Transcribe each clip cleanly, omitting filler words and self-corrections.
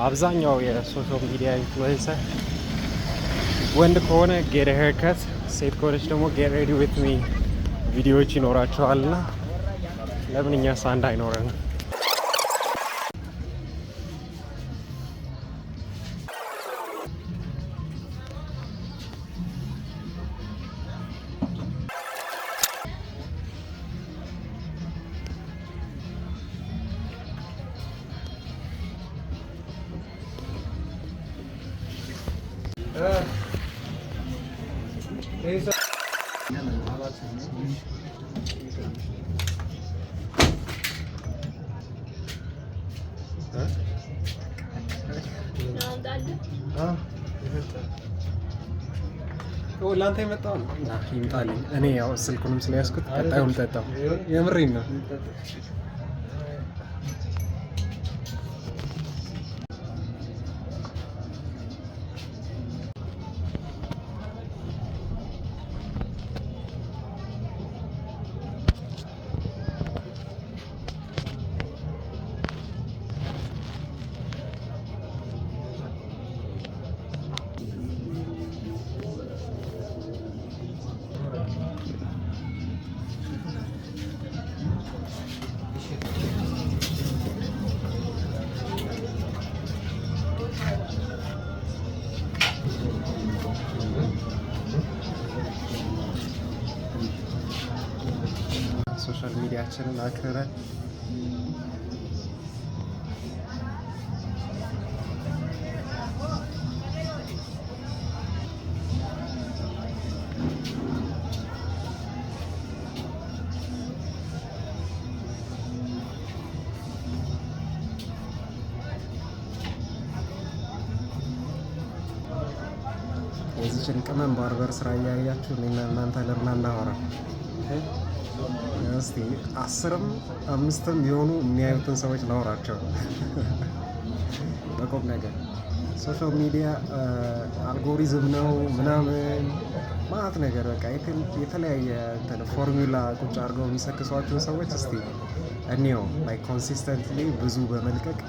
አብዛኛው የሶሻል ሚዲያ ኢንፍሉዌንሰር ወንድ ከሆነ ጌት ሄር ከት፣ ሴት ከሆነች ደግሞ ጌት ሬዲ ዊት ሚ ቪዲዮዎች ይኖራቸዋልና ለምን እኛስ አንድ አይኖረንም? ላንተ የመጣው ነው ይምጣልኝ። እኔ ያው ስልኩንም ስለያዝኩት ቀጣዩን ልጠጣው። የምሬን ነው። ሶሻል ሚዲያችንን አክብረን የዚችን ቅመም ባርበር ስራ እያያችሁ እኔና እናንተ ለምን አናወራም? እስቲ 10ም 5ም የሆኑ የሚያዩትን ሰዎች ላወራቸው። በቁም ነገር ሶሻል ሚዲያ አልጎሪዝም ነው ምናምን ማለት ነገር በቃ የተለያየ ፎርሙላ ቁጭ አድርገው የሚሰክሷቸውን ሰዎች እስቲ እኔው ላይ ኮንሲስተንትሊ ብዙ በመልቀቅ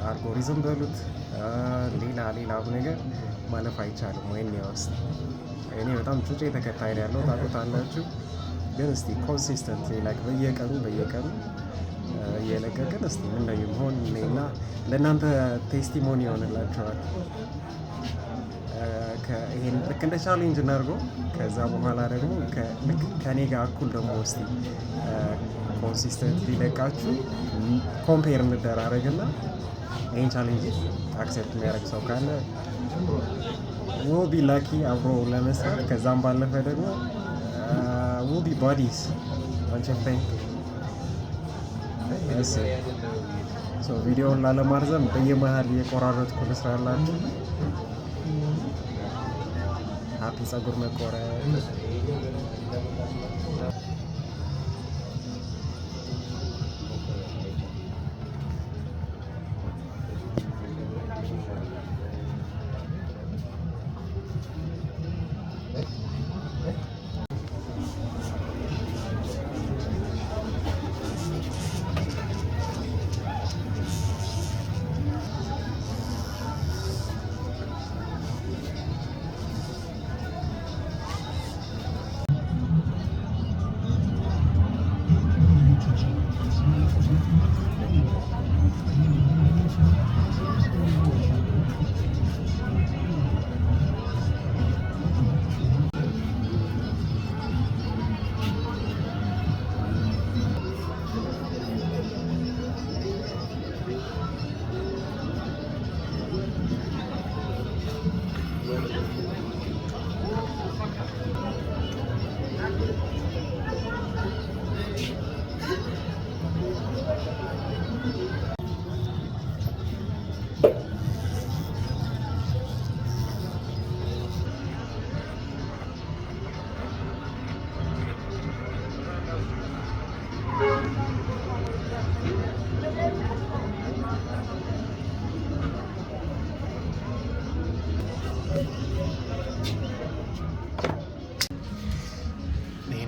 አልጎሪዝም በሉት ሌላ ነገር ማለፍ አይቻልም ወይ? እኔ በጣም ጩጬ ተከታይ ያለው ታውቁታላችሁ። ግን እስቲ ኮንሲስተንት ላይክ በየቀኑ እየለቀቅን እስቲ ምን ነው የሚሆን እና ለእናንተ ቴስቲሞኒ ይሆንላችኋል። ይሄን ልክ እንደ ቻሌንጅ እናድርገው። ከዛ በኋላ ደግሞ ልክ ከኔ ጋር እኩል ደግሞ እስቲ ኮንሲስተንት ሊለቃችሁ ኮምፔር እንደራረግና ይሄን ቻሌንጅ አክሴፕት የሚያደርግ ሰው ካለ ዊል ቢ ላኪ አብሮ ለመስራት። ከዛም ባለፈ ደግሞ we'll be buddies, don't you think? Yes. So ቪዲዮውን ላለማርዘም በየመሃል እየቆራረጥኩ ልስራላችሁ። ሀፒ ፀጉር መቆረጥ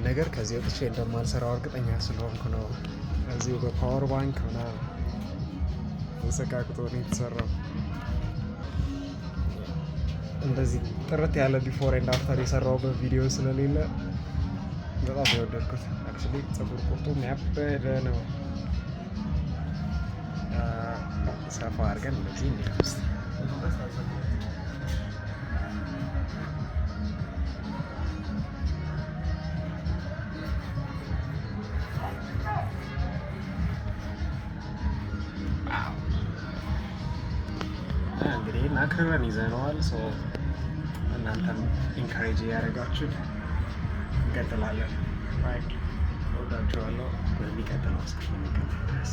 ነገር ከዚህ ወጥቼ እንደማልሰራው እርግጠኛ ስለሆንኩ ነው። እዚሁ በፓወር ባንክ ምናምን ተሰካክቶ ነው የተሰራው። እንደዚህ ጥርት ያለ ቢፎር ኤንድ አፍተር የሰራውበት ቪዲዮ ስለሌለ በጣም የወደድኩት። አክቹዋሊ ፀጉር ቁርጡም ያበደ ነው። ሰፋ አድርገን እንደዚህ እንዲያውስ እንግዲህ አክርረን ይዘነዋል። እናንተም ኢንካሬጅ እያደረጋችሁን እንቀጥላለን። ወዳችኋለሁ። በሚቀጥለው እስከምንገናኝ ድረስ